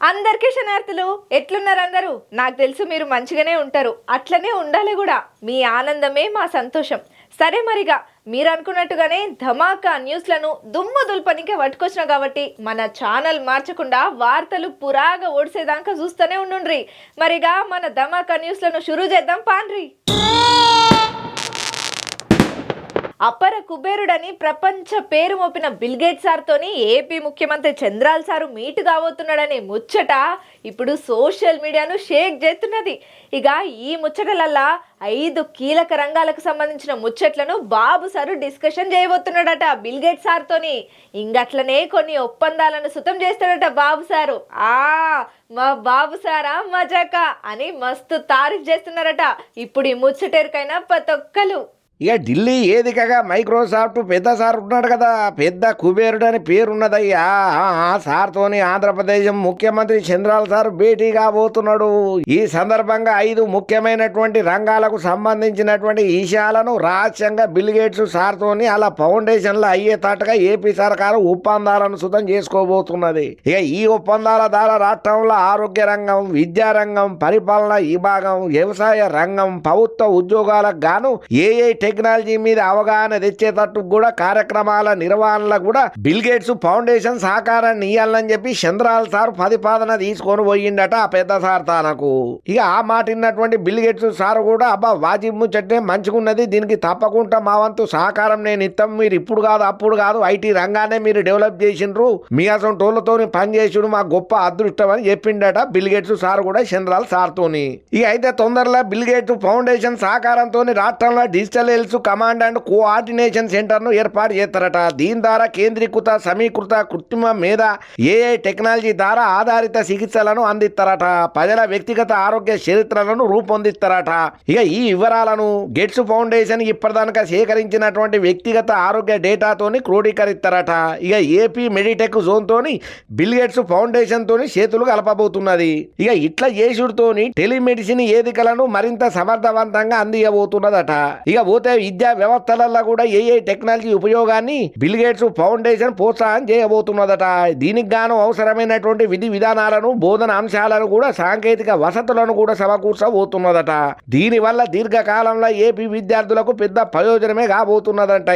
అందరికీ శనార్థులు ఎట్లున్నారు అందరూ? నాకు తెలుసు మీరు మంచిగానే ఉంటారు, అట్లనే ఉండాలి కూడా. మీ ఆనందమే మా సంతోషం. సరే మరిగా మీరు అనుకున్నట్టుగానే ధమాకా న్యూస్లను దుమ్ము దుల్పనికే పట్టుకొచ్చిన కాబట్టి మన ఛానల్ మార్చకుండా వార్తలు పురాగా ఓడిసేదాకా చూస్తూనే ఉండుండ్రి. మరిగా మన ధమాకా న్యూస్లను షురూ చేద్దాం పాండ్రి. అపర కుబేరుడని ప్రపంచ పేరు మోపిన బిల్ గేట్స్ సార్తోని ఏపీ ముఖ్యమంత్రి చంద్రాల్ సారు మీటు కాబోతున్నాడనే ముచ్చట ఇప్పుడు సోషల్ మీడియాను షేక్ చేస్తున్నది. ఇక ఈ ముచ్చటలల్లా 5 కీలక రంగాలకు సంబంధించిన ముచ్చట్లను బాబు సారు డిస్కషన్ చేయబోతున్నాడట బిల్ గేట్స్ సార్తోని. ఇంగట్లనే కొన్ని ఒప్పందాలను సుతం చేస్తాడట బాబు సారు. మా బాబు సారా మజాకా అని మస్తు తారీఫ్ చేస్తున్నారట. ఇప్పుడు ఈ ముచ్చటేరికైనా ప్రతొక్కలు ఇక ఢిల్లీ ఏదికగా మైక్రోసాఫ్ట్ పెద్ద సార్ ఉన్నాడు కదా, పెద్ద కుబేరుడు అని పేరున్నదయ్యా. ఆ సార్తోని ఆంధ్రప్రదేశ్ ముఖ్యమంత్రి చంద్రాల్ సార్ భేటీ కాబోతున్నాడు. ఈ సందర్భంగా 5 ముఖ్యమైనటువంటి రంగాలకు సంబంధించినటువంటి విషయాలను రహస్యంగా బిల్ గేట్స్ సార్తోని అలా ఫౌండేషన్లో అయ్యేటట్టుగా ఏపీ సర్కారు ఒప్పందాలను సుతం చేసుకోబోతున్నది. ఇక ఈ ఒప్పందాల ద్వారా రాష్ట్రంలో ఆరోగ్య రంగం, విద్యారంగం, పరిపాలన విభాగం, వ్యవసాయ రంగం, ప్రభుత్వ ఉద్యోగాలకు గాను ఏ టెక్నాలజీ మీద అవగాహన తెచ్చేటట్టు కూడా కార్యక్రమాల నిర్వహణలకు కూడా బిల్ గేట్స్ ఫౌండేషన్ సహకారాన్ని ఇవ్వాలని చెప్పి చంద్రాల్ సార్ ప్రతిపాదన తీసుకొని పోయిండట ఆ పెద్ద సార్ తానకు. ఇక ఆ మాట విన్నటువంటి బిల్ గేట్స్ సార్ కూడా అబ్బా వాజిబ్ ముచ్చటే మంచిగున్నది, దీనికి తప్పకుండా మా వంతు సహకారం నేను ఇస్తాం, మీరు ఇప్పుడు కాదు అప్పుడు కాదు ఐటీ రంగానే మీరు డెవలప్ చేసిండ్రు, మీ అసలు టోళ్లతో పనిచేసుడు మా గొప్ప అదృష్టం అని చెప్పిండట బిల్ గేట్స్ సార్ కూడా చంద్రాల్ సార్తోని. ఇక అయితే తొందరలో బిల్ గేట్స్ ఫౌండేషన్ సహకారంతో రాష్ట్రంలో digital health command and coordination centre ను ఏర్పాటు చేస్తారట. దీని ద్వారా కేంద్రీకృత సమీకృత కృత్రిమ మీద ఏఐ టెక్నాలజీ ద్వారా ఆధారిత చికిత్సలను అందిస్తారట. ప్రజల వ్యక్తిగత ఆరోగ్య చరిత్రలను రూపొందిస్తారట. ఇక ఈ వివరాలను గేట్స్ ఫౌండేషన్ ఇప్పటిదాకా సేకరించినటువంటి వ్యక్తిగత ఆరోగ్య డేటాతోని క్రోడీకరిస్తారట. ఇక ఏపీ మెడిటెక్ జోన్ తోని బిల్ గేట్స్ ఫౌండేషన్ తోని చేతులు కలపబోతున్నది. ఇక ఇట్లా చేసుడుతోని టెలిమెడిసిన్ వేదికలను మరింత సమర్థవంతంగా అందియబోతున్నదట. ఇక పోతే విద్యా వ్యవస్థలలో కూడా ఏఐ టెక్నాలజీ ఉపయోగాన్ని బిల్ గేట్స్ ఫౌండేషన్ ప్రోత్సాహం చేయబోతున్నదట. దీనికి గాను అవసరమైనటువంటి విధి విధానాలను, బోధన అంశాలను కూడా సాంకేతిక వసతులను కూడా సమకూర్చబోతున్నదట. దీనివల్ల దీర్ఘకాలంలో ఏపీ విద్యార్థులకు పెద్ద ప్రయోజనమే కాబోతున్నదంట.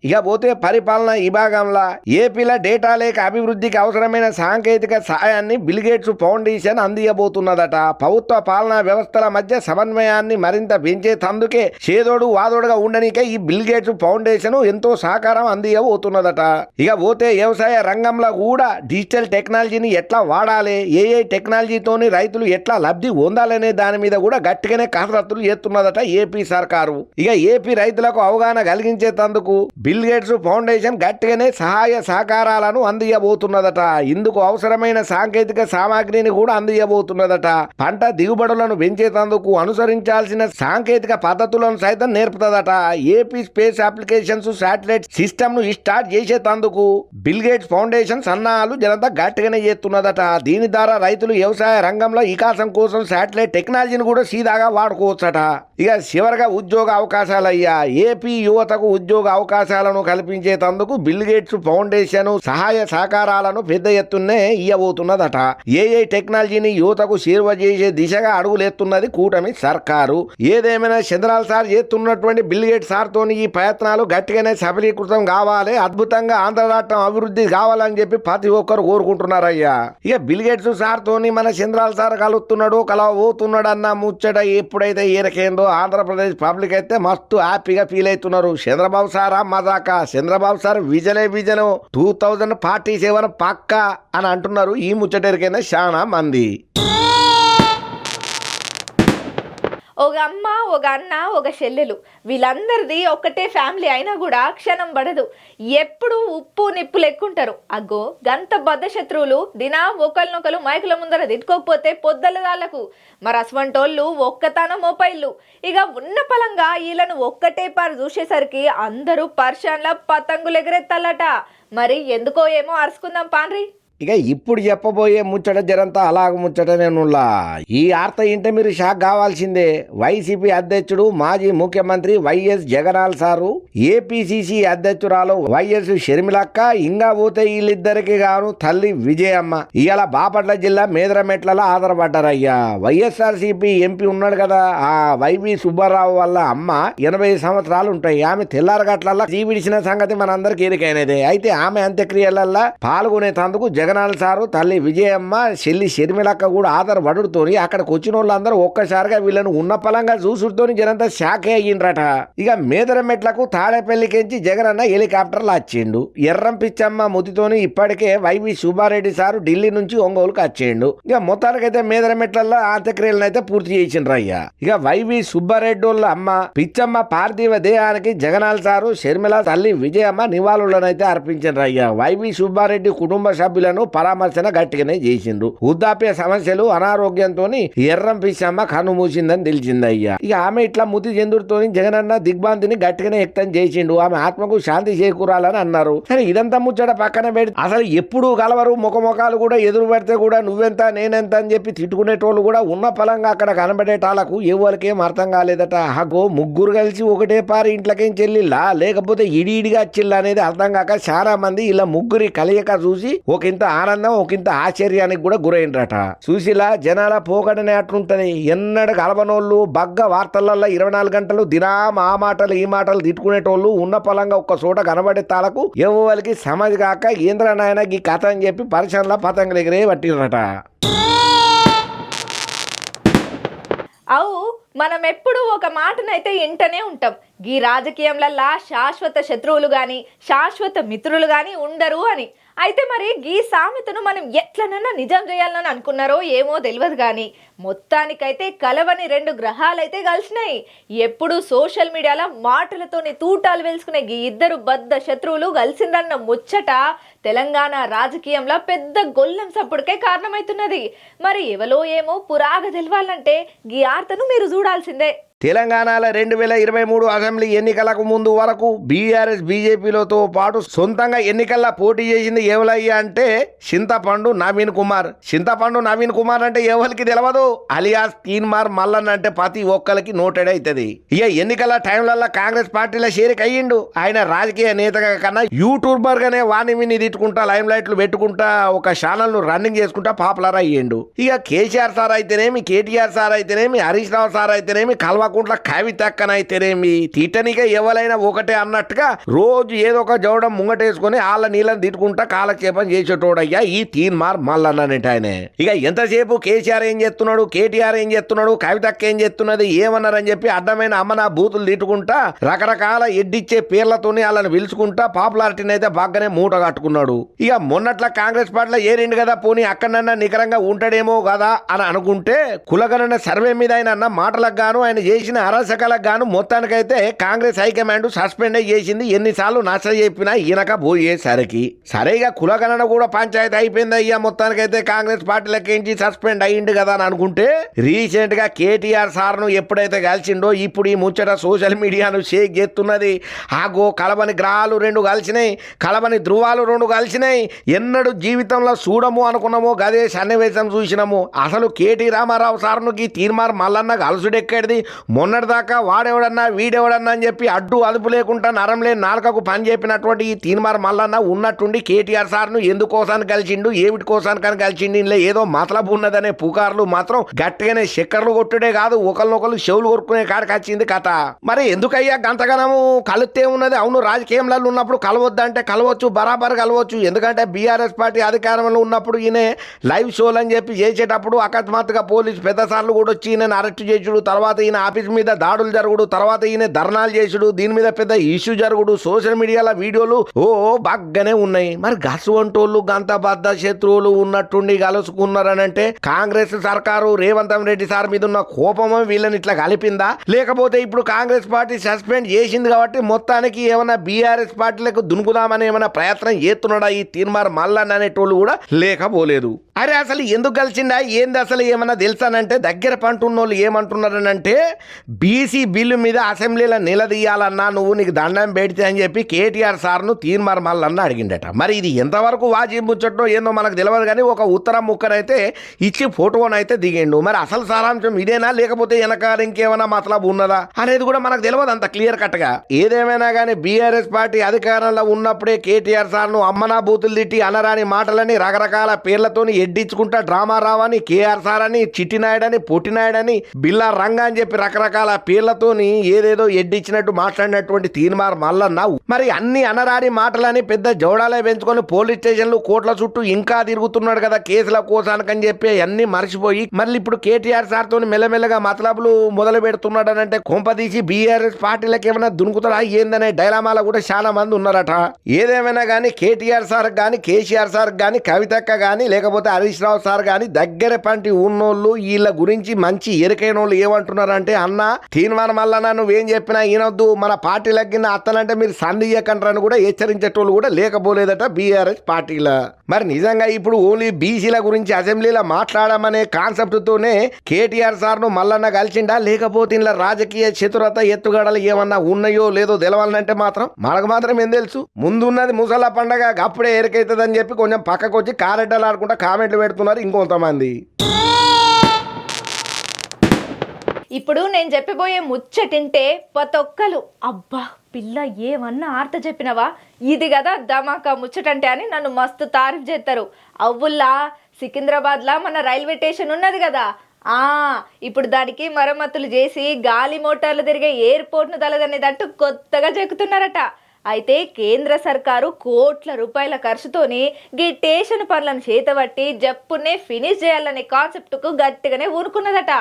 ఇక పోతే పరిపాలన విభాగంలో ఏపీలో డేటా లేక అభివృద్ధికి అవసరమైన సాంకేతిక సహాయాన్ని బిల్ గేట్స్ ఫౌండేషన్ అందియబోతున్నదట. ప్రభుత్వ పాలనా వ్యవస్థల మధ్య సమన్వయాన్ని మరింత పెంచేందుకే చేదోడు వాదోడుగా ఉండనికే ఈ బిల్ గేట్స్ ఫౌండేషన్ ఎంతో సహకారం అందియబోతున్నదట. ఇక పోతే వ్యవసాయ రంగంలో కూడా డిజిటల్ టెక్నాలజీని ఎట్లా వాడాలి, ఏఐ టెక్నాలజీతోని రైతులు ఎట్లా లబ్ధి పొందాలనే దాని మీద కూడా గట్టిగానే కసరత్తులు చేస్తున్నదట ఏపీ సర్కారు. ఇక ఏపీ రైతులకు అవగాహన కలిగించేందుకు బిల్ గేట్స్ ఫౌండేషన్ గట్టిగానే సహాయ సహకారాలను అందియబోతున్నదట. ఇందుకు అవసరమైన సాంకేతిక సామాగ్రిని కూడా అందియబోతున్నదట. పంట దిగుబడులను పెంచేందుకు అనుసరించాల్సిన సాంకేతిక పద్ధతులను సైతం నేర్పుతుందట. AP space applications satellite system ను స్టార్ట్ చేసేందుకు బిల్ గేట్స్ ఫౌండేషన్ సన్నాహాలు జనంతా గట్టిగానే చేస్తున్నదట. దీని ద్వారా రైతులు వ్యవసాయ రంగంలో వికాసం కోసం శాటిలైట్ టెక్నాలజీని కూడా సీదాగా వాడుకోవచ్చట. ఇక చివరిగా ఉద్యోగ అవకాశాలయ్యా. ఏపీ యువతకు ఉద్యోగ అవకాశాలను కల్పించేందుకు బిల్ గేట్స్ ఫౌండేషన్ సహాయ సహకారాలను పెద్ద ఎత్తునే ఇవ్వబోతున్నదట. ఏఐ టెక్నాలజీని యువతకు చేరువ చేసే దిశగా అడుగులేస్తున్నది కూటమి సర్కారు. ఏదేమైనా చంద్రాల్ సార్ చేస్తున్నటువంటి బిల్ గేట్స్ సార్తోని ఈ ప్రయత్నాలు గట్టిగానే సఫలీకృతం కావాలి, అద్భుతంగా ఆంధ్ర రాష్ట్రం అభివృద్ధి కావాలని చెప్పి ప్రతి ఒక్కరు కోరుకుంటున్నారయ్యా. ఇక బిల్ గేట్స్ సార్తోని మన చంద్రాల్ సార్ కలుస్తున్నాడు, కలవబోతున్నాడు అన్న ముచ్చట ఎప్పుడైతే ఏరకేందో ఆంధ్రప్రదేశ్ పబ్లిక్ అయితే మస్తు హ్యాపీగా ఫీల్ అవుతున్నారు. చంద్రబాబు సారా మజాకా, చంద్రబాబు సార్ విజనే విజను 2047 పక్కా అని అంటున్నారు. ఈ ముచ్చటరికైనా చాలా మంది. ఒక అమ్మ, ఒక అన్న, ఒక చెల్లెలు, వీళ్ళందరిది ఒక్కటే ఫ్యామిలీ అయినా కూడా క్షణం పడదు. ఎప్పుడు ఉప్పు నిప్పు లెక్కుంటారు. అగ్గో గంత బద్ద శత్రువులు దినం ఒకరినొకరు మైకుల ముందర తిట్టుకోకపోతే పొద్దలదాళ్లకు. మరి అసవంటోళ్ళు ఒక్కతాన మోపైళ్ళు. ఇక ఉన్న పలంగా వీళ్ళను ఒక్కటే పారు చూసేసరికి అందరూ పర్షన్ల పతంగులు ఎగరెత్తాలట. మరి ఎందుకో ఏమో అరుచుకుందాం పాండ్రి. ఇక ఇప్పుడు చెప్పబోయే ముచ్చట జరంతా అలాగ ముచ్చటనేనులా ఈ వార్త ఇంటే మీరు షాక్ కావాల్సిందే. వైసీపీ అధ్యక్షుడు మాజీ ముఖ్యమంత్రి వైఎస్ జగనాల్ సారు, ఏపీసీసీ అధ్యక్షురాలు వైఎస్ షర్మిలక్క, ఇంకా పోతే వీళ్ళిద్దరికి గాను తల్లి విజయమ్మ ఇవాళ బాపట్ల జిల్లా మేదరమెట్లలో ఆధారపడ్డారయ్యా. వైఎస్ఆర్సీపీ ఎంపీ ఉన్నాడు కదా ఆ వైవి సుబ్బారావు వల్ల అమ్మ 80 సంవత్సరాలు ఉంటాయి. ఆమె తెల్లారగట్లల్లా జీవిడిచిన సంగతి మనందరికి ఎరికైనదే. అయితే ఆమె అంత్యక్రియలల్లా పాల్గొనేందుకు జగనాల్ సారు, తల్లి విజయమ్మ, చెల్లి షర్మిలక్క కూడా ఆధారపడుతోని అక్కడికి వచ్చిన వాళ్ళందరూ ఒక్కసారిగా వీళ్ళను ఉన్న పలంగా చూసుడుతోని జనంతా షాకే అయ్యిండ్రట. ఇక మేదరమెట్లకు తాడేపల్లికెంచి జగనన్న హెలికాప్టర్లు వచ్చిండు. ఎర్రం పిచ్చమ్మ ముతితోని ఇప్పటికే వైవి సుబ్బారెడ్డి సారు ఢిల్లీ నుంచి ఒంగోలుకు వచ్చిండు. ఇక మొత్తానికైతే మేదరమెట్లలో అంత్యక్రియలను అయితే పూర్తి చేసిండ్రయ్యా. ఇక వైవి సుబ్బారెడ్డి వాళ్ళ అమ్మ పిచ్చమ్మ పార్థివ దేహానికి జగనాల్ సారు, షర్మిల, తల్లి విజయమ్మ నివాళులనైతే అర్పించిండ్రయ్యా. వైవి సుబ్బారెడ్డి కుటుంబ సభ్యులను పరామర్శన గట్టిగానే చేసిండ్రు. వృద్ధాప్య సమస్యలు, అనారోగ్యంతో ఎర్రం పిచ్చమ్మ కన్ను మూసిందని తెలిసిందయ్యా. ఇక ఆమె ఇట్లా ముతి చెందుతో జగనన్న దిగ్భాంతిని గట్టిగానే వ్యక్తం చేసిండు. ఆమె ఆత్మకు శాంతి చేకూరాలని అన్నారు. సరే ఇదంతా ముచ్చట పక్కన పెట్టి అసలు ఎప్పుడు కలవరు, ముఖముఖాలు కూడా ఎదురు పెడితే కూడా నువ్వెంత నేనెంత అని చెప్పి తిట్టుకునేటోళ్ళు కూడా ఉన్న ఫలంగా అక్కడ కనబడేటాలకు ఎవరికేం అర్థం కాలేదట. అగో ముగ్గురు కలిసి ఒకటే పారి ఇంట్లోకేం చెల్లిల్లా లేకపోతే ఇడిగా చిల్లా అనేది అర్థం కాక చాలా మంది ఇలా ముగ్గురి కలయిక చూసి ఒకంత ఆనందం ఒకంత ఆశ్చర్యానికి కూడా గురైండ్రట. చూసిలా జనాల పోకడనే అట్లుంటది. ఎన్నడు కలవనోళ్ళు బగ్గ వార్తలలో 24 గంటలు దినాం ఆ మాటలు ఈ మాటలు తిట్టుకునేటోళ్ళు ఉన్న పొలంగా ఒక్క చోట కనబడే తాలకు ఎవరికి సమజ్ కాక ఏంద్ర నాయన ఈ కథ అని చెప్పి పరిశ్రమల పతంగులు ఎగిరే పట్టిరట. అవు మనం ఎప్పుడు ఒక మాటనైతే ఇంటనే ఉంటాం, గీ రాజకీయంలల్లా శాశ్వత శత్రువులు గాని శాశ్వత మిత్రులు గాని ఉండరు అని. అయితే మరి గీ సామెతను మనం ఎట్లనన్నా నిజం చేయాలని అనుకున్నారో ఏమో తెలియదు కానీ మొత్తానికైతే కలవని 2 గ్రహాలైతే కలిసినాయి. ఎప్పుడు సోషల్ మీడియాలో మాటలతోని తూటాలు వెలుసుకునే గీ ఇద్దరు బద్ద శత్రువులు కలిసిందన్న ముచ్చట తెలంగాణ రాజకీయంలో పెద్ద గొల్లం సప్పుడుకే కారణమవుతున్నది. మరి ఎవలో ఏమో పురాగ తెలవాలంటే గీ ఆర్తను మీరు చూడాల్సిందే. తెలంగాణలో 2023 అసెంబ్లీ ఎన్నికలకు ముందు వరకు బీఆర్ఎస్ బీజేపీలతో పాటు సొంతంగా ఎన్నికల్లో పోటీ చేసింది ఎవరయ్యా అంటే చింతపండు నవీన్ కుమార్. చింతపండు నవీన్ కుమార్ అంటే ఎవరికి తెలియదు, అలియాస్ తీన్మార్ మల్లన్న అంటే ప్రతి ఒక్కరికి నోటెడ్ అవుతుంది. ఇక ఎన్నికల టైంలలో కాంగ్రెస్ పార్టీలో చేరిక అయ్యిండు. ఆయన రాజకీయ నేతగా కన్నా యూట్యూబర్ గానే వాణి విని తిట్టుకుంటా లైమ్ లైట్లు పెట్టుకుంటా ఒక ఛానల్ ను రన్నింగ్ చేసుకుంటా పాపులర్ అయ్యిండు. ఇక కేసీఆర్ సార్ అయితేనేమి, కేటీఆర్ సార్ అయితేనేమి, హరీష్ రావు సార్ అయితేనేమి, కల్వకుంట్ల కవితక్కనైతేనేమి తీటనిగా ఎవరైనా ఒకటే అన్నట్టుగా రోజు ఏదో ఒక జవడం ముంగటేసుకుని వాళ్ళ నీళ్ళని తిట్టుకుంటా కాలక్షేపం చేసేటోడయ్యా ఈ తీన్మార్ మల్లన్ననేట ఆయన. ఇక ఎంతసేపు కేసీఆర్ ఏం చేస్తున్నాడు, కేటీఆర్ ఏం చేస్తున్నాడు, కవితక్క ఏం చేస్తున్నది ఏమన్నారని చెప్పి అడ్డమైన అమ్మన బూతులు తిట్టుకుంటా రకరకాల ఎడ్డిచ్చే పేర్లతోని వాళ్ళని పిలుచుకుంటా పాపులారిటీని అయితే బాగానే మూట కట్టుకున్నాడు. ఇక మొన్నట్ల కాంగ్రెస్ పార్టీలో ఏరిండు కదా, పోనీ అక్కడన్నా నికరంగా ఉంటాడేమో కదా అని అనుకుంటే కులగణన సర్వే మీద ఆయన అన్న మాటలకు గాను ఆయన చేసిన అరాచకాలకు గాను మొత్తానికైతే కాంగ్రెస్ హైకమాండ్ సస్పెండ్ చేసింది. ఎన్నిసార్లు నచ్చ చెప్పినా ఈయనక పోయేసరికి సరేగా కులగణన కూడా పంచాయతీ అయిపోయింది అయ్యా. మొత్తానికైతే కాంగ్రెస్ పార్టీలకేంచి సస్పెండ్ అయ్యిండు కదా అని అనుకుంటే రీసెంట్ గా కేటీఆర్ సార్ను ఎప్పుడైతే కలిసిండో ఇప్పుడు ఈ ముచ్చట సోషల్ మీడియాను షేక్ చేస్తున్నది. ఆగో కలబని గ్రహాలు 2 కలిసినాయి, కలబని ధృవాలు 2 కలిసినాయి. ఎన్నడూ జీవితంలో చూడము అనుకున్నామో గదే సన్నివేశం చూసినాము. అసలు కేటీ రామారావు సార్ను ఈ తీర్మార్ మల్లన్న గలుసుడెక్కడిది. మొన్నటిదాకా వాడెవడన్నా వీడెవడన్నా అని చెప్పి అడ్డు అదుపు లేకుండా నరం లేని నాలుకకు పని చెప్పినటువంటి ఈ తీన్మార్ మల్లన్న ఉన్నట్టుండి కేటీఆర్ సార్ను ఎందుకోసానికి కలిసిండు, ఏమిటి కోసానికని కలిసిండు, ఇంట్లో ఏదో మతలబు ఉన్నదనే పుకార్లు మాత్రం గట్టిగానే చక్కర్లు కొట్టుడే కాదు ఒకరినొకరు చెవులు కొరుకునే కాడికి వచ్చింది కథ. మరి ఎందుకయ్యా గంతగనము కలుస్తే ఉన్నది? అవును, రాజకీయంలో ఉన్నప్పుడు కలవద్దంటే కలవచ్చు, బరాబర్ కలవచ్చు. ఎందుకంటే బీఆర్ఎస్ పార్టీ అధికారంలో ఉన్నప్పుడు ఈయన లైవ్ షోలు అని చెప్పి చేసేటప్పుడు అకస్మాత్తుగా పోలీసు పెద్ద సార్లు కూడా వచ్చి ఈయన అరెస్ట్ చేసుడు, తర్వాత ఈయన ఆఫీస్ మీద దాడులు జరుగుడు, తర్వాత ఈయన ధర్నాలు చేసుడు, దీని మీద పెద్ద ఇష్యూ జరుగుడు, సోషల్ మీడియాలో వీడియోలు బాగానే ఉన్నాయి. మరి గసువంటోళ్ళు గంత బద్ద శత్రువులు ఉన్నట్టుండి కలుసుకున్నారనంటే కాంగ్రెస్ సర్కారు రేవంత్ రెడ్డి సార్ మీద ఉన్న కోపమో వీళ్ళని ఇట్లా కలిపిందా, లేకపోతే ఇప్పుడు కాంగ్రెస్ పార్టీ సస్పెండ్ చేసింది కాబట్టి మొత్తానికి ఏమైనా బీఆర్ఎస్ పార్టీలకు దునుకుదామని ఏమైనా ప్రయత్నం చేస్తున్నాడా ఈ తీర్మార్ మల్లన్న అనేటోళ్ళు కూడా లేకపోలేదు. అరే అసలు ఎందుకు కలిసిండా ఏంది అసలు ఏమన్నా తెలుసానంటే దగ్గర పంటున్నోళ్ళు ఏమంటున్నారనంటే బీసీ బిల్లు మీద అసెంబ్లీలో నిలదీయాలన్నా నువ్వు నీకు దండం పెడితే అని చెప్పి కేటీఆర్ సార్ను తీర్మార్ మల్లన్న అడిగిండట. మరి ఇది ఎంతవరకు వాజీ ముచ్చటో ఏందో మనకు తెలియదు కానీ ఒక ఉత్తరం ముక్కనైతే ఇచ్చి ఫోటోనైతే దిగిండు. మరి అసలు సారాంశం ఇదేనా లేకపోతే వెనకాల ఇంకేమైనా మతలబు ఉన్నదా అనేది కూడా మనకు తెలియదు అంత క్లియర్ కట్ గా. ఏదేమైనా కానీ బీఆర్ఎస్ పార్టీ అధికారంలో ఉన్నప్పుడే కేటీఆర్ సార్ను అమ్మనా బూతులు తిట్టి అనరాని మాటలని రకరకాల పేర్లతోని ఎడ్డించుకుంటా డ్రామా రావని, కేఆర్ సార్ అని, చిట్టినాయుడని, పొట్టినాయుడని, బిల్లా రంగా అని చెప్పి రకరకాల పేర్లతోని ఏదేదో ఎడ్డించినట్టు మాట్లాడినటువంటి తీర్మార్ మల్లన్న మరి అన్ని అనరాని మాటలని పెద్ద జోడాలే పెంచుకొని పోలీస్ స్టేషన్లు కోట్ల చుట్టూ ఇంకా తిరుగుతున్నాడు కదా కేసుల కోసానికని చెప్పి అన్ని మర్చిపోయి మళ్ళీ ఇప్పుడు కేటీఆర్ సార్ తోని మెల్లమెల్లగా మతలబులు మొదలు పెడుతున్నాడు అంటే కొంపదీసి బీఆర్ఎస్ పార్టీలకు ఏమైనా దునుకుతారా ఏందనే డైలామాలో కూడా చాలా మంది ఉన్నారట. ఏదేమైనా కానీ కేటీఆర్ సార్ కానీ, కేసీఆర్ సార్ కానీ, కవితక్క కానీ, లేకపోతే హరీష్ రావు సార్ కానీ దగ్గర పంటి ఉన్నోళ్ళు వీళ్ళ గురించి మంచి ఎరికైన వాళ్ళు ఏమంటున్నారంటే, అన్న తీర్మానం వల్ల నువ్వేం చెప్పినా ఈనొద్దు, మన పార్టీ లగ్గిన అత్తనంటే మీరు సందియ్యకంటారని కూడా హెచ్చరించేటోళ్ళు కూడా లేకపోలేదట బీఆర్ఎస్ పార్టీలో. మరి నిజంగా ఇప్పుడు ఓన్లీ బీసీల గురించి అసెంబ్లీలో మాట్లాడమనే కాన్సెప్ట్ తోనే కేటీఆర్ సార్ను మల్లన్న కలిసిండా లేకపోతే ఇలా రాజకీయ చతురత ఎత్తుగడలు ఏమన్నా ఉన్నాయో లేదో తెలవాలంటే మాత్రం మనకు మాత్రం ఏం తెలుసు. ముందున్నది ముసలా పండగ అప్పుడే ఎరికైతుందని చెప్పి కొంచెం పక్కకు వచ్చి కారెడ్డలు ఆడుకుంటా కామెంట్లు పెడుతున్నారు ఇంకొంతమంది. ఇప్పుడు నేను చెప్పబోయే ముచ్చటింటే ప్రతొక్కలు అబ్బా పిల్ల ఏమన్నా ఆర్త చెప్పినవా ఇది కదా ధమాకా ముచ్చటంటే అని నన్ను మస్తు తారీఫ్ చేస్తారు. అవ్వుల్లా సికింద్రాబాద్లా మన రైల్వే స్టేషన్ ఉన్నది కదా, ఇప్పుడు దానికి మరమ్మతులు చేసి గాలి మోటార్లు తిరిగే ఎయిర్పోర్ట్ను తలదనేటట్టు కొత్తగా చెక్కుతున్నారట. అయితే కేంద్ర సర్కారు కోట్ల రూపాయల ఖర్చుతోని గీ స్టేషన్ పనులను చేతబట్టి జప్పునే ఫినిష్ చేయాలనే కాన్సెప్ట్కు గట్టిగానే ఊరుకున్నదట.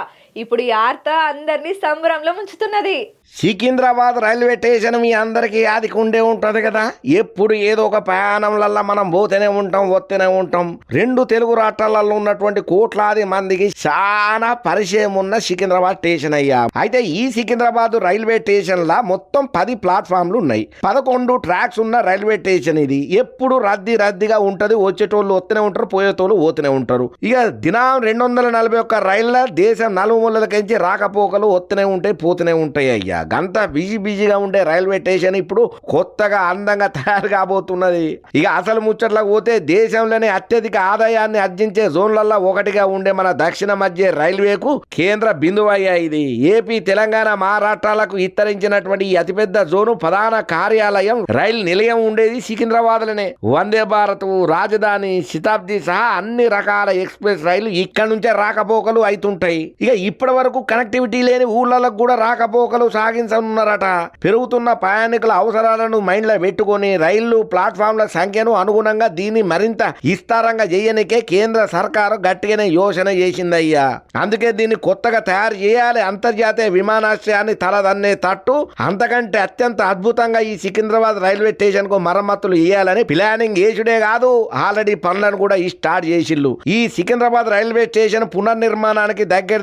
ఇప్పుడు ఈ ఆర్త అందరినీ సంబరంలో ముంచుతున్నది. సికింద్రాబాద్ రైల్వే స్టేషన్ మీ అందరికీ ఆదికి ఉండే ఉంటుంది కదా, ఎప్పుడు ఏదో ఒక ప్రయాణంలల్లో మనం పోతేనే ఉంటాం, వస్తూనే ఉంటాం. రెండు తెలుగు రాష్ట్రాలలో ఉన్నటువంటి కోట్లాది మందికి చాలా పరిచయం ఉన్న సికింద్రాబాద్ స్టేషన్ అయ్యా. అయితే ఈ సికింద్రాబాద్ రైల్వే స్టేషన్ లా మొత్తం 10 ప్లాట్ఫామ్లు ఉన్నాయి, 11 ట్రాక్స్ ఉన్న రైల్వే స్టేషన్ ఇది. ఎప్పుడు రద్దీగా ఉంటది, వచ్చేటోళ్ళు వస్తూనే ఉంటారు, పోయేటోళ్ళు పోతూనే ఉంటారు. ఇక దినం 241 రైళ్ళ దేశం నలుమూలలకించి రాకపోకలు వస్తూనే ఉంటాయి, పోతూనే ఉంటాయి అయ్యా. గంత బిజీగా ఉండే రైల్వే స్టేషన్ ఇప్పుడు కొత్తగా అందంగా తయారు కాబోతున్నది. ఇక అసలు ముచ్చట్లకు పోతే దేశంలోనే అత్యధిక ఆదాయాన్ని ఆర్జించే జోన్లలో ఒకటిగా ఉండే మన దక్షిణ మధ్య రైల్వేకు కేంద్ర బిందువయ్యా ఇది. ఏపీ, తెలంగాణ, మహారాష్ట్రాలకు విస్తరించినటువంటి ఈ అతిపెద్ద జోను ప్రధాన కార్యాలయం రైలు నిలయం ఉండేది సికింద్రాబాద్లోనే. వందే భారత్, రాజధాని, శతాబ్ది సహా అన్ని రకాల ఎక్స్ప్రెస్ రైలు ఇక్కడ నుంచే రాకపోకలు అవుతుంటాయి. ఇక ఇప్పటి వరకు కనెక్టివిటీ లేని ఊళ్ళకు కూడా రాకపోకలు సాగించనున్నారట. పెరుగుతున్న ప్రయాణికుల అవసరాలను మైండ్లో పెట్టుకొని రైళ్లు ప్లాట్ఫామ్ల సంఖ్యను అనుగుణంగా దీన్ని మరింత విస్తారంగా చేయనికే కేంద్ర సర్కారు గట్టిగానే యోచన చేసిందయ్యా. అందుకే దీన్ని కొత్తగా తయారు చేయాలి, అంతర్జాతీయ విమానాశ్రయాన్ని తలదన్నే తట్టు అంతకంటే అత్యంత అద్భుతంగా ఈ సికింద్రాబాద్ రైల్వే స్టేషన్ కు మరమ్మతులు చేయాలని ప్లానింగ్ చేసుడే కాదు, ఆల్రెడీ పనులను కూడా స్టార్ట్ చేసిల్లు. ఈ సికింద్రాబాద్ రైల్వే స్టేషన్ పునర్నిర్మాణానికి దగ్గర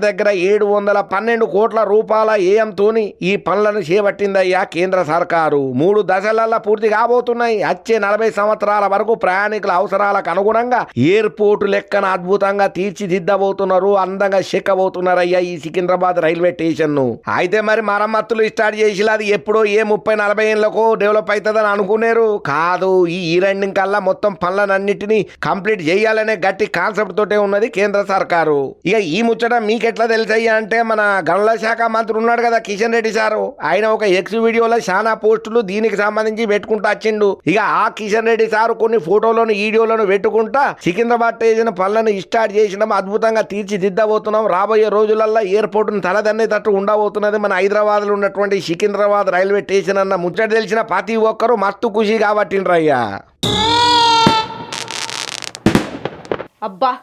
712 కోట్ల రూపాయల ఏయంతోని ఈ పనులను చేపట్టిందయ్యా కేంద్ర సర్కారు. 3 దశలలో పూర్తి కాబోతున్నాయి. వచ్చే 40 సంవత్సరాల వరకు ప్రయాణికుల అవసరాలకు అనుగుణంగా ఎయిర్పోర్టు లెక్కన అద్భుతంగా తీర్చిదిద్దబోతున్నారు, అందంగా చెక్కబోతున్నారయ్యా ఈ సికింద్రాబాద్ రైల్వే స్టేషన్ ను. అయితే మరి మరమ్మతులు స్టార్ట్ చేసి అది ఎప్పుడో 30-40 ఏళ్లకు డెవలప్ అవుతుందని అనుకున్నారు కాదు. ఈ రెండింగ్ కల్లా మొత్తం పనులన్నింటినీ కంప్లీట్ చేయాలనే గట్టి కాన్సెప్ట్ తోటే ఉన్నది కేంద్ర సర్కారు. ఇక ఈ ముచ్చట మీకెట్లా తెలుసయ్యా అంటే, మన గనుల శాఖ మంత్రి ఉన్నాడు కదా కిషన్ రెడ్డి సారు, ఆయన ఒక ఎక్స్ వీడియోలో చాలా పోస్టులు దీనికి సంబంధించి పెట్టుకుంటా వచ్చిండు. ఇక ఆ కిషన్ రెడ్డి సారు కొన్ని ఫోటోలను వీడియోలను పెట్టుకుంటా సికింద్రాబాద్ స్టేషన్ పనులను స్టార్ట్ చేసినాం, అద్భుతంగా తీర్చిదిద్దబోతున్నాం, రాబోయే రోజులల్లో ఎయిర్పోర్టును తలదన్నేటట్టు ఉండబోతున్నది మన హైదరాబాద్ లో ఉన్నటువంటి సికింద్రాబాద్ రైల్వే స్టేషన్ అన్న ముచ్చట తెలిసిన ప్రతి ఒక్కరూ మస్తు ఖుషి కాబట్టిండ్రయ్యా. అబ్బా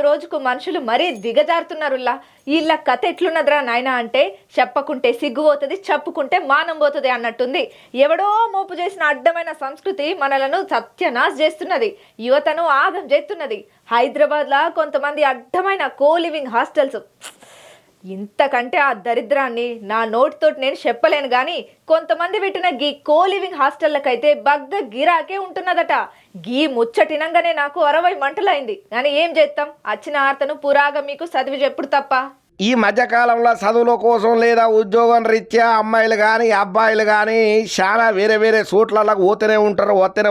రోజుకు మనుషులు మరీ దిగజారుతున్నారులా. వీళ్ళ కథ ఎట్లున్నదిరా నాయన అంటే, చెప్పకుంటే సిగ్గు పోతుంది, చెప్పుకుంటే మానం పోతుంది అన్నట్టుంది. ఎవడో మోపు చేసిన అడ్డమైన సంస్కృతి మనలను సత్యనాశ చేస్తున్నది, యువతను ఆగం చేస్తున్నది. హైదరాబాద్లో కొంతమంది అడ్డమైన కోలివింగ్ హాస్టల్స్, ఇంతకంటే ఆ దరిద్రాన్ని నా నోటితోటి నేను చెప్పలేను. కానీ కొంతమంది పెట్టిన గీ కోలివింగ్ హాస్టళ్ళకైతే బగ్గ గిరాకే ఉంటున్నదట. గీ ముచ్చటినంగానే నాకు 60 మంటలైంది. కానీ ఏం చేస్తాం, వచ్చిన ఆర్తను పురాగా మీకు చదివి చెప్పుడు తప్ప. ఈ మధ్య కాలంలో చదువుల కోసం లేదా ఉద్యోగం రీత్యా అమ్మాయిలు కానీ అబ్బాయిలు కానీ చాలా వేరే వేరే చోట్లకు పోతూనే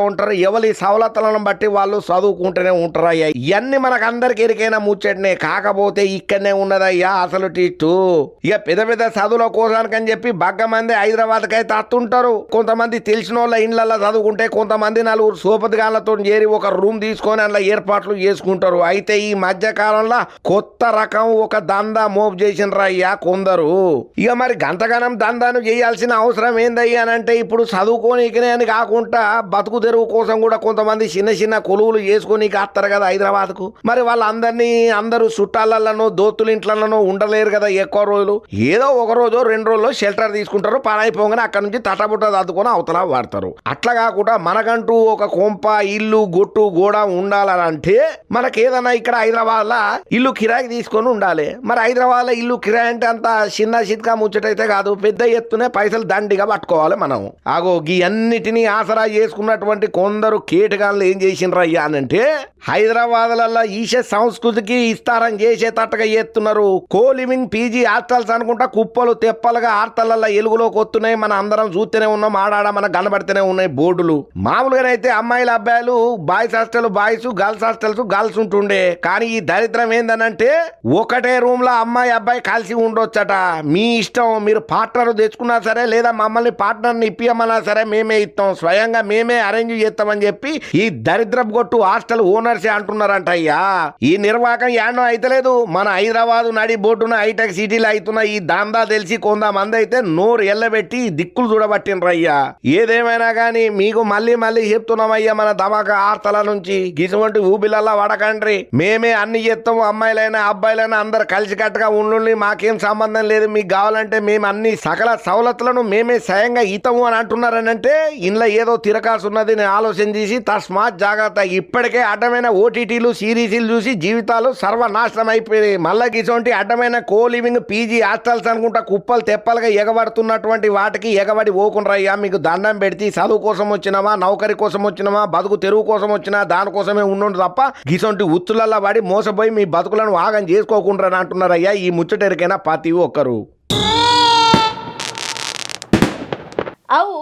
ఉంటారు ఎవరి సవలతులను బట్టి వాళ్ళు చదువుకుంటూనే ఉంటారు అయ్యా. ఇవన్నీ మనకు అందరికి ఎరికైనా ముచ్చటనే. కాకపోతే ఇక్కడనే ఉన్నదయ్యా అసలు టీస్టు. ఇక పెద్ద పెద్ద చదువుల కోసానికని చెప్పి బగ్గ మంది హైదరాబాద్కి అయితే అత్తుంటారు. కొంతమంది తెలిసిన వాళ్ళ ఇండ్లలో చదువుకుంటే కొంతమంది నలుగురు సోపతిగాళ్ళతో చేరి ఒక రూమ్ తీసుకొని అందులో ఏర్పాట్లు చేసుకుంటారు. అయితే ఈ మధ్య కాలంలో కొత్త రకం ఒక దందా మోపు చేసినరా అయ్యా కొందరు. ఇక మరి గంతగానం దందాను చేయాల్సిన అవసరం ఏందయ్యానంటే ఇప్పుడు చదువుకోనికనే అని కాకుండా బతుకు తెరువు కోసం కూడా కొంతమంది చిన్న చిన్న కొలువులు చేసుకొని వస్తారు కదా హైదరాబాద్కు. మరి వాళ్ళందరినీ అందరూ చుట్టాలలోనో దోతుల ఇంట్లలోనో ఉండలేరు కదా ఎక్కువ రోజులు. ఏదో ఒక రోజు 2 రోజుల్లో షెల్టర్ తీసుకుంటారు. పనైపోగానే అక్కడ నుంచి తటబుట్ట దద్దుకొని అవతల వాడతారు. అట్లా కాకుండా మనకంటూ ఒక కొంప ఇల్లు గొట్టు గోడ ఉండాలంటే మనకేదన్నా ఇక్కడ హైదరాబాద్ లా ఇల్లు కిరాయికి తీసుకొని ఉండాలి. మరి హైదరాబాద్ లో ఇల్లు కిరాయి అంటే అంత చిన్న చిట్కా ముచ్చటైతే కాదు. పెద్ద ఎత్తునే పైసలు దండిగా పట్టుకోవాలి మనం. ఆగో ఈ అన్నిటినీ ఆసరా చేసుకున్నటువంటి కొందరు కేటగాళ్ళు ఏం చేసినరయ్యా అనంటే హైదరాబాద్లలో ఈసే సంస్కృతికి ఇస్తారని చేసేటట్టుగా చేస్తున్నారు. కో లివింగ్ పీజీ హాస్టల్స్ అనుకుంటా కుప్పలు తెప్పలుగా హాస్టళ్లలో ఎలుగులోకి వస్తున్నాయి. మన అందరం చూస్తూనే ఉన్నాం. ఆడాడ మనకు కనబడితేనే ఉన్నాయి బోర్డులు. మామూలుగానైతే అమ్మాయిలు అబ్బాయిలు boys hostel boys girls hostels girls ఉంటుండే. కానీ ఈ దరిద్రం ఏందనంటే ఒకటే రూమ్ లో అమ్మాయి అబ్బాయి కలిసి ఉండొచ్చట. మీ ఇష్టం. మీరు పార్ట్నర్ తెచ్చుకున్నా సరే లేదా మమ్మల్ని పార్ట్నర్ని ఇప్పియమన్నా సరే మేమే ఇస్తాం. స్వయంగా మేమే అరేంజ్ చేస్తామని చెప్పి ఈ దరిద్రపు కొట్టు హాస్టల్ ఓనర్సే అంటున్నారంట అయ్యా. ఈ నిర్వాహకం యాడో అయితలేదు. మన హైదరాబాద్ నడి బోర్డున హైటెక్ సిటీలో అవుతున్న ఈ దందా తెలిసి కొంతమంది అయితే నోరు ఎల్లబెట్టి దిక్కులు చూడబట్టినరయ్యా. ఏదేమైనా కానీ మీకు మళ్ళీ మళ్ళీ చెప్తున్నామయ్యా, మన ధమాకా ఆర్తల నుంచి గిటువంటి ఊబిలల్లా వడకండ్రి. మేమే అన్ని చేస్తాము. అమ్మాయిలైనా అబ్బాయిలైనా అందరు కలిసి కట్టుగా ఉండండి. మాకేం సంబంధం లేదు. మీకు కావాలంటే మేము అన్ని సకల సవలతులను మేమే స్వయంగా ఇతము అని అంటున్నారనంటే ఇంట్లో ఏదో తిరకాల్సి ఉన్నది. నేను ఆలోచన చేసి తస్మాత్ జాగ్రత్త. ఇప్పటికే అడ్డమైన ఓటీటీలు సిరీస్లు చూసి జీవితాలు సర్వనాశనం అయిపోయినాయి. మళ్ళీ ఇటువంటి అడ్డమైన కో లివింగ్ పీజీ హాస్టల్స్ అనుకుంటా కుప్పలు తెప్పలుగా ఎగబడుతున్నటువంటి వాటికి ఎగబడి ఓకుండ్రయ్యా. మీకు దండం పెడితే చదువు కోసం వచ్చినామా, నౌకరి కోసం వచ్చినామా, బతుకు తెరువు కోసం వచ్చినా దానికోసమే ఉండు తప్ప గిసొంటి ఉత్తులల్లా పడి మోసపోయి మీ బతుకులను ఆగం చేసుకోకుండా అంటున్నారయ్యా ఈ ముచ్చటెరికైనా ప్రతి ఒక్కరు. అవు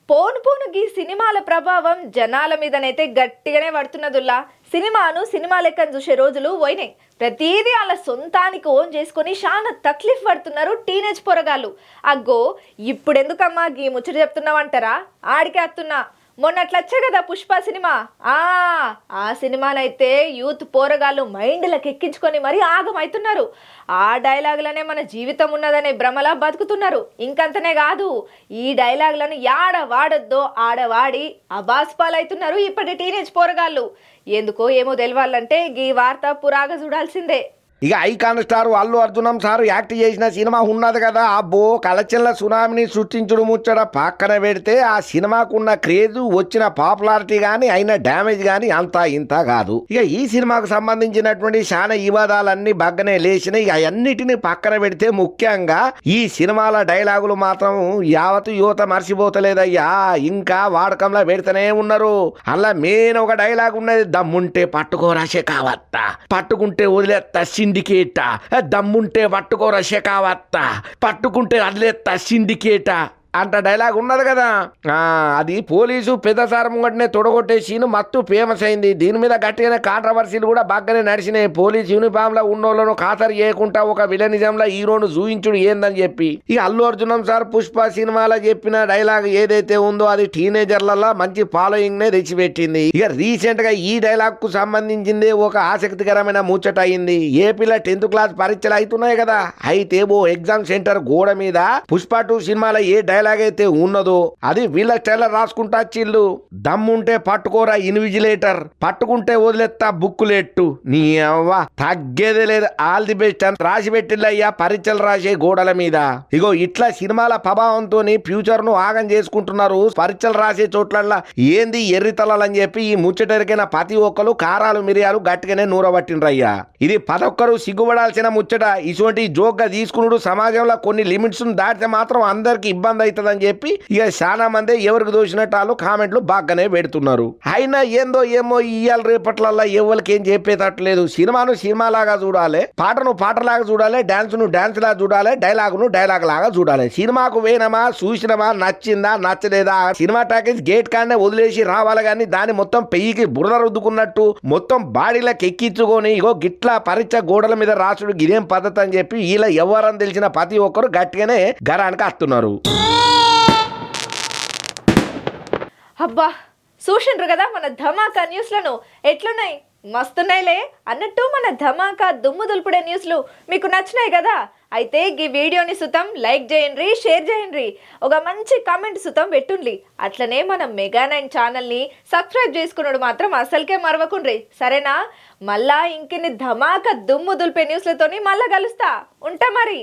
పోను గీ సినిమాల ప్రభావం జనాల మీదనైతే గట్టిగానే పడుతున్నదుల్లా. సినిమా లెక్కను చూసే రోజులు పోయినాయి. ప్రతిదీ వాళ్ళ సొంతానికి ఓన్ చేసుకొని చాలా తక్లీఫ్ పడుతున్నారు టీనేజ్ పొరగాళ్ళు. అగ్గో ఇప్పుడెందుకమ్మా గీ ముచ్చట చెప్తున్నావంటారా? ఆడికే అత్తున్నా. మొన్నట్లొచ్చే కదా పుష్ప సినిమా. ఆ సినిమానైతే యూత్ పోరగాళ్ళు మైండ్లకు ఎక్కించుకొని మరీ ఆగమవుతున్నారు. ఆ డైలాగులనే మన జీవితం ఉన్నదనే భ్రమలా బతుకుతున్నారు. ఇంకంతనే కాదు, ఈ డైలాగులను యాడ వాడొద్దో ఆడ వాడి అబాస్పాలవుతున్నారు ఇప్పటి టీనేజ్ పోరగాళ్ళు. ఎందుకో ఏమో తెలవాలంటే ఈ వార్త పురాగా చూడాల్సిందే. ఇక ఐకాన్ స్టార్ అల్లు అర్జునం సార్ యాక్ట్ చేసిన సినిమా ఉన్నది కదా, అబ్బో కలెక్షన్ల సునామీని సృష్టించుడు ముచ్చట పక్కన పెడితే ఆ సినిమాకున్న క్రేజ్, వచ్చిన పాపులారిటీ కానీ అయిన డ్యామేజ్ కానీ అంతా ఇంత కాదు. ఇక ఈ సినిమాకు సంబంధించినటువంటి చాలా వివాదాలన్నీ బగ్గనే లేచినాయి. ఇక అన్నిటిని పక్కన పెడితే ముఖ్యంగా ఈ సినిమాల డైలాగులు మాత్రం యావత్ యువత మర్చిపోతలేదయ్యా. ఇంకా వాడకంలో పెడితేనే ఉన్నారు. అలా మెయిన్ ఒక డైలాగ్ ఉన్నది, దమ్ముంటే పట్టుకోరా షెకావత్త, పట్టుకుంటే వదిలేత్త సిండికేట, దమ్ముంటే పట్టుకోరా షెకావత్త, పట్టుకుంటే వదిలేత్త సిండికేట అంట డైలాగ్ ఉన్నది కదా. అది పోలీసు పెద్ద సార్ ముంగటనే తొడగొట్టే సీన్ మత్తు ఫేమస్ అయింది. దీని మీద గట్టిగానే కాంట్రవర్సీలు కూడా బాగానే నడిచినాయి. పోలీస్ యూనిఫామ్ లో ఉన్నోళ్ళను ఖాతరు చేయకుండా ఒక విలనిజంలో హీరోను చూయించుడు ఏందని చెప్పి ఈ అల్లు అర్జునం సార్ పుష్ప సినిమాలో చెప్పిన డైలాగ్ ఏదైతే ఉందో అది టీనేజర్లలో మంచి ఫాలోయింగ్ నే తెచ్చిపెట్టింది. ఇక రీసెంట్ గా ఈ డైలాగ్ కు సంబంధించింది ఒక ఆసక్తికరమైన ముచ్చట అయింది. ఏపీలో 10th క్లాస్ పరీక్షలు అవుతున్నాయి కదా. అయితే ఓ ఎగ్జామ్ సెంటర్ గోడ మీద పుష్ప 2 సినిమాలో ఏ డైలాగ్ అయితే ఉన్నదో అది వీళ్ళ స్టైలర్ రాసుకుంటా చిల్లు. దమ్ముంటే పట్టుకోరా ఇన్విజిలేటర్, పట్టుకుంటే వదిలేస్తా బుక్కులెట్టు, నీ అవ్వ తగ్గేదే లేదు, ఆల్ ది బెస్ట్ అని రాసి పెట్టిల్లయ్యా పరీక్షలు రాసే గోడల మీద. ఇగో ఇట్లా సినిమాల ప్రభావంతో ఫ్యూచర్ ను ఆగం చేసుకుంటున్నారు. పరీక్షలు రాసే చోట్లల్లా ఏంది ఎర్రితలని చెప్పి ఈ ముచ్చటరికైన ప్రతి ఒక్కరు కారాలు మిరియాలు గట్టిగానే నూరబట్టినరయ్యా. ఇది ప్రతొక్కరు సిగ్గుపడాల్సిన ముచ్చట. ఇటువంటి జోక్గా తీసుకున్నాడు. సమాజంలో కొన్ని లిమిట్స్ దాటితే మాత్రం అందరికి ఇబ్బంది అవుతుందని చెప్పి ఇక చాలా మంది ఎవరికి దోచినట్టు వాళ్ళు కామెంట్లు బాగానే పెడుతున్నారు. అయినా ఏందో ఏమో ఇవాళ రేపట్లల్లా ఎవరికి ఏం చెప్పేటట్లేదు. సినిమాను సినిమాలాగా చూడాలి, పాటను పాటలాగా చూడాలి, డాన్స్ను డాన్స్ లాగా చూడాలి, డైలాగును డైలాగ్ లాగా చూడాలి. సినిమాకు పోయినమా చూసినమా నచ్చిందా నచ్చలేదా సినిమా టాకీస్ గేట్ కాడనే వదిలేసి రావాలి కానీ దాన్ని మొత్తం పెయ్యికి బురద రుద్దుకున్నట్టు మొత్తం బాడీలకు ఎక్కించుకొని ఇగో గిట్లా పరీక్ష గోడల మీద రాసుడు ఇదేం పద్ధతి అని చెప్పి ఇలా ఎవరని తెలిసిన ప్రతి ఒక్కరు గట్టిగానే గరానికి వస్తున్నారు. అబ్బా చూసిండ్రు కదా మన ధమాకా న్యూస్లను ఎట్లున్నాయి, మస్తున్నాయిలే అన్నట్టు. మన ధమాకా దుమ్ము దులుపుడే న్యూస్లు మీకు నచ్చినాయి కదా, అయితే ఈ వీడియోని సుతం లైక్ చేయండి, షేర్ చేయండి, ఒక మంచి కామెంట్ సుతం పెట్టుండ్రి. అట్లనే మన మెగా9 ఛానల్ని సబ్స్క్రైబ్ చేసుకున్నాడు మాత్రం అసలుకే మరవకుండ్రి, సరేనా? మళ్ళా ఇంకెన్ని ధమాకా దుమ్ము దులిపే న్యూస్లతోని మళ్ళా కలుస్తా, ఉంటా మరి.